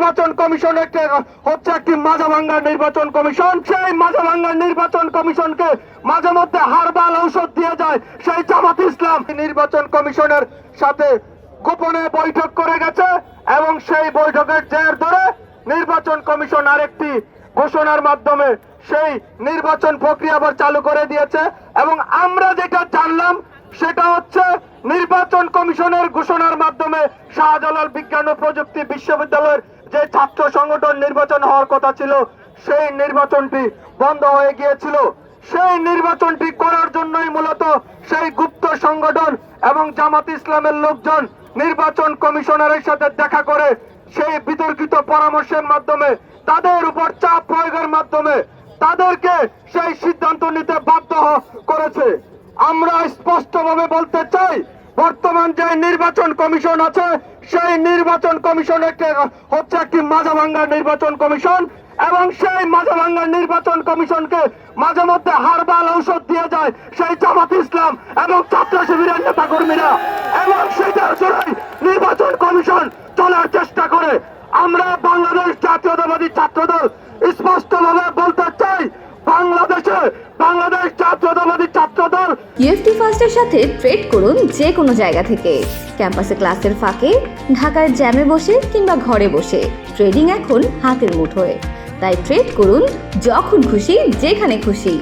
নির্বাচন কমিশন হচ্ছে একটি মাঝাভাঙ্গার নির্বাচন কমিশন। সেই মাঝাভাঙ্গার নির্বাচন কমিশনকে মাঝে মধ্যে হারবাল ঔষধ দিয়ে যায় সেই জামাত ইসলাম। নির্বাচন কমিশনের সাথে গোপনে বৈঠক করে গেছে এবং সেই বৈঠকের জের ধরে নির্বাচন কমিশন আরেকটি ঘোষণার মাধ্যমে সেই নির্বাচন প্রক্রিয়া আবার চালু করে দিয়েছে। এবং আমরা যেটা জানলাম সেটা হচ্ছে নির্বাচন কমিশনের ঘোষণার মাধ্যমে শাহজালাল বিজ্ঞান ও প্রযুক্তি বিশ্ববিদ্যালয়ের যে ছাত্র সংগঠন নির্বাচন হওয়ার কথা ছিল সেই নির্বাচনটি বন্ধ হয়ে গিয়েছিল। সেই নির্বাচনটি করার জন্যই মূলত সেই গুপ্ত সংগঠন এবং জামাত ইসলামের লোকজন নির্বাচন কমিশনারের সাথে দেখা করে সেই বিতর্কিত পরামর্শের মাধ্যমে তাদের উপর চাপ প্রয়োগের মাধ্যমে তাদেরকে সেই সিদ্ধান্ত নিতে বাধ্য করেছে। আমরা স্পষ্টভাবে বলতে চাই, বর্তমান যে নির্বাচন কমিশন আছে সেই নির্বাচন কমিশন হচ্ছে একটি মাঝাভাঙ্গার নির্বাচন কমিশন এবং সেই মাঝাভাঙ্গার নির্বাচন কমিশনকে মাঝে মধ্যে হারবাল ঔষধ দিয়ে যায় সেই জামাত ইসলাম এবং ছাত্র শিবিরের নেতা কর্মীরা এবং সেটার জন্যই নির্বাচন কমিশন চলার চেষ্টা করে। আমরা বাংলাদেশ জাতীয়তাবাদী ছাত্রদল স্পষ্টভাবে বলতে চাই, বাংলাদেশ জাতীয়তাবাদী ছাত্রদল ইউএফটি ফার্স্টের সাথে ট্রেড করুন যে কোনো জায়গা থেকে। ক্যাম্পাসে ক্লাসের ফাঁকে, ঢাকার জ্যামে বসে কিংবা ঘরে বসে ট্রেডিং এখন হাতের মুঠোয়। তাই ট্রেড করুন যখন খুশি যেখানে খুশি।